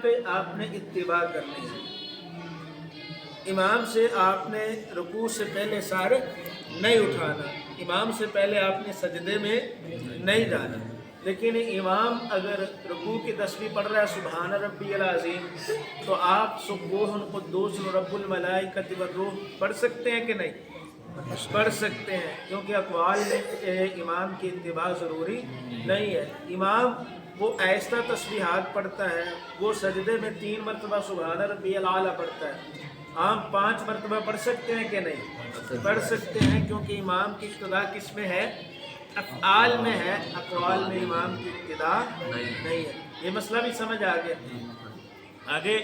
पे आपने इत्तिबा करनी है। इमाम से आपने रुकू से पहले सर नहीं उठाना, इमाम से पहले आपने सजदे में नहीं जाना। लेकिन इमाम अगर रुकू की तस्बीह पढ़ रहा है सुबहान रब्बियल अज़ीम, तो आप सुब्बूहुन कुद्दूस रब्बुल मलाइकति वर्रूह पढ़ सकते हैं कि नहीं? पढ़ सकते हैं, क्योंकि अक़वाल में इमाम की इत्तिबा ज़रूरी नहीं है। इमाम वो ऐसा तस्बीहात पढ़ता है, वो सजदे में 3 मरतबा सुबहान रब्बियल आला पढ़ता है, हम 5 मरतबा पढ़ सकते हैं कि नहीं? पढ़ सकते हैं, क्योंकि इमाम की इब्तिदा किस में है? अफ़आल में है, अक़वाल में इमाम की इब्तिदा नहीं है। ये मसला भी समझ आ गया। आगे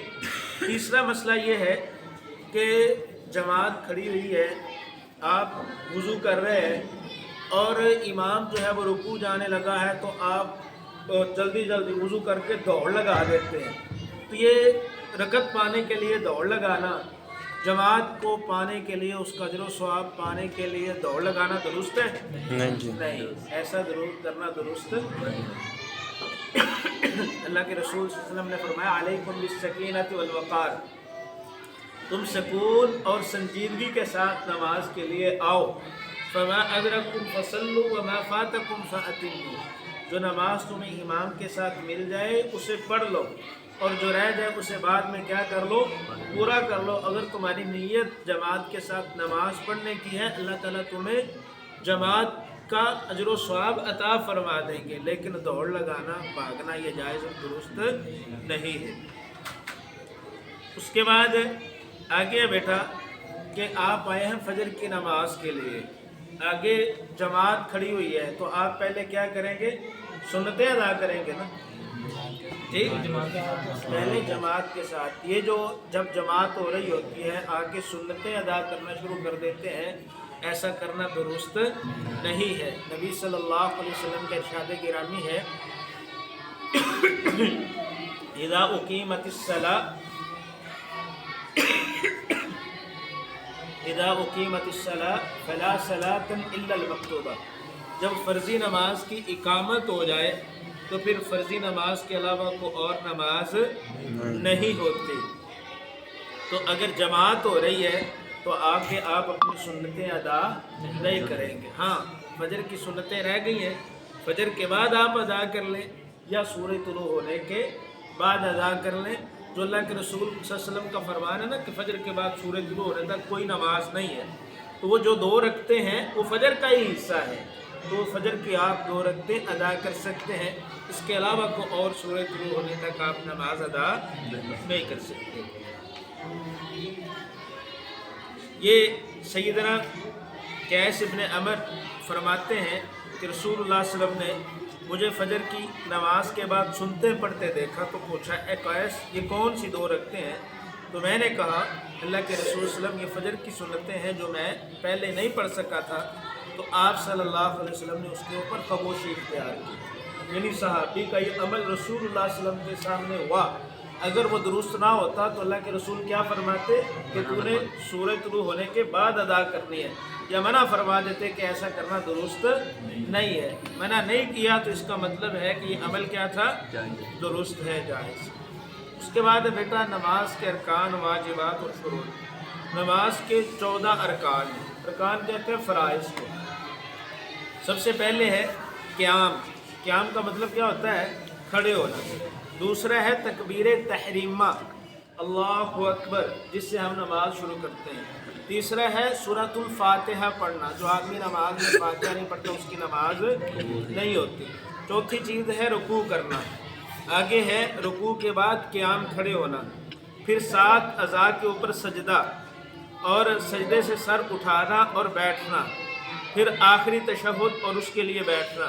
तीसरा मसला ये है कि जमात खड़ी हुई है, आप वुज़ू कर रहे हैं और इमाम जो है वो रुकू जाने लगा है, तो आप जल्दी जल्दी वुज़ू करके दौड़ लगा देते हैं। तो ये रकत पाने के लिए दौड़ लगाना, जमात को पाने के लिए, उसका अजर व सवाब पाने के लिए दौड़ लगाना दुरुस्त है? नहीं, ऐसा दुरुस्त करना दुरुस्त नहीं। अल्लाह के रसूल सल्लल्लाहु अलैहि वसल्लम ने फरमाया अलैकुम बिस्सकीनति वल वक़ार, तुम सुकून और संजीदगी के साथ नमाज के लिए आओ। फमा अदरककुम फसल्लु वमा फातकुम फअतिम्मू, जो नमाज तुम्हें इमाम के साथ मिल जाए उसे पढ़ लो, और जो रह जाए उसे बाद में क्या कर लो? पूरा कर लो। अगर तुम्हारी नीयत जमात के साथ नमाज पढ़ने की है, अल्लाह ताला तुम्हें जमात का अजर व सवाब अता फरमा देंगे, लेकिन दौड़ लगाना, भागना ये जायज़ और दुरुस्त नहीं है। उसके बाद आगे बेटा कि आप आए हैं फजर की नमाज के लिए, आगे जमात खड़ी हुई है, तो आप पहले क्या करेंगे? सुन्नतें अदा करेंगे ना, ठीक? पहले जमात के साथ, ये जो जब जमात हो रही होती है आके सुन्नतें अदा करना शुरू कर देते हैं, ऐसा करना दुरुस्त नहीं है। नबी सल्लल्लाहु अलैहि वसल्लम का इरशाद गिरामी है इज़ा उक़ीमतिस्सलाह फ़ला सलातन इल्लल मक्तूबा, जब फ़र्ज़ी नमाज की इकामत हो जाए तो फिर फ़र्ज़ी नमाज के अलावा कोई और नमाज नहीं होती। तो अगर जमात हो रही है तो आके आप अपनी सुन्नतें अदा नहीं करेंगे। हाँ, फजर की सुन्नतें रह गई हैं, फजर के बाद आप अदा कर लें, या सूरज तुलू होने के बाद अदा कर लें। जो अल्लाह के रसूल सल्लल्लाहु अलैहि वसल्लम का फरमान है ना कि फजर के बाद सूरज तुलू होने तक कोई नमाज नहीं है, तो वो जो 2 रखते हैं वो फजर का ही हिस्सा है, तो फजर की आप 2 रकतें अदा कर सकते हैं। इसके अलावा को और सूरज तुलू होने तक आप नमाज अदा नहीं कर सकते। ये सैयदना कैस इब्न अमर फरमाते हैं कि रसूलुल्लाह सल्लल्लाहु अलैहि वसल्लम ने मुझे फजर की नमाज के बाद सुनते पढ़ते देखा, तो पूछा ए कैस ये कौन सी 2 रकतें हैं? तो मैंने कहा अल्लाह के रसूल सल्लल्लाहु अलैहि वसल्लम ये फजर की सुन्नतें हैं जो मैं पहले नहीं पढ़ सका था। तो आप सल्लल्लाहु अलैहि वसल्लम ने उसके ऊपर खामोशी इख्तियार की, यानी सहाबी का ये अमल रसूलुल्लाह सल्लल्लाहु अलैहि वसल्लम के सामने हुआ। अगर वो दुरुस्त ना होता तो अल्लाह के रसूल क्या फरमाते कि तूने सूरज तुलू होने के बाद अदा करनी है, या मना फरमा देते कि ऐसा करना दुरुस्त नहीं है। मना नहीं किया तो इसका मतलब है कि ये अमल क्या था? दुरुस्त है, जायज़। उसके बाद बेटा नमाज के अरकान, वाजिबात और फुरूज़। नमाज के 14 अरकान, अरकान कहते हैं फ़राइज़ को। सबसे पहले है क़याम, क़याम का मतलब क्या होता है? खड़े होना। दूसरा है तकबीर तहरीमा, अल्लाहु अकबर, जिससे हम नमाज शुरू करते हैं। तीसरा है सूरतुल फातिहा पढ़ना, जो आदमी नमाज में फातिहा नहीं पढ़ता उसकी नमाज नहीं होती। चौथी चीज़ है रुकू करना। आगे है रुकू के बाद क़याम, खड़े होना। फिर 7 अज़ा के ऊपर सजदा और सजदे से सर उठाना और बैठना। फिर आखिरी तशहुद और उसके लिए बैठना।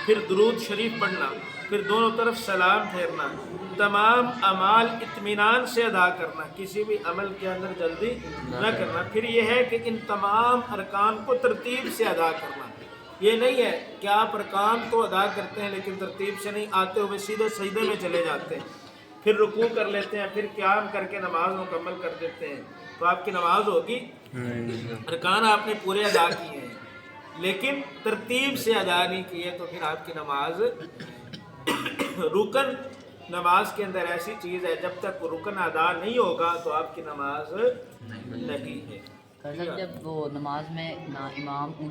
फिर दुरूद शरीफ पढ़ना। फिर दोनों तरफ सलाम फेरना। तमाम अमाल इत्मीनान से अदा करना, किसी भी अमल के अंदर जल्दी न करना। फिर यह है कि इन तमाम अरकान को तरतीब से अदा करना। ये नहीं है कि आप अरकान तो अदा करते हैं लेकिन तरतीब से नहीं, आते हुए सीधे सजदे में चले जाते हैं, फिर रुकू कर लेते हैं, फिर क़याम करके नमाज मुकम्मल कर देते हैं, तो आपकी नमाज होगी? अरकान आपने पूरे अदा किए हैं लेकिन तरतीब से अदा नहीं किए, तो फिर आपकी नमाज रुकन नमाज के अंदर ऐसी चीज़ है जब तक रुकन अदा नहीं होगा तो आपकी नमाज नहीं है। سر جب وہ نماز میں نہ امام اونچی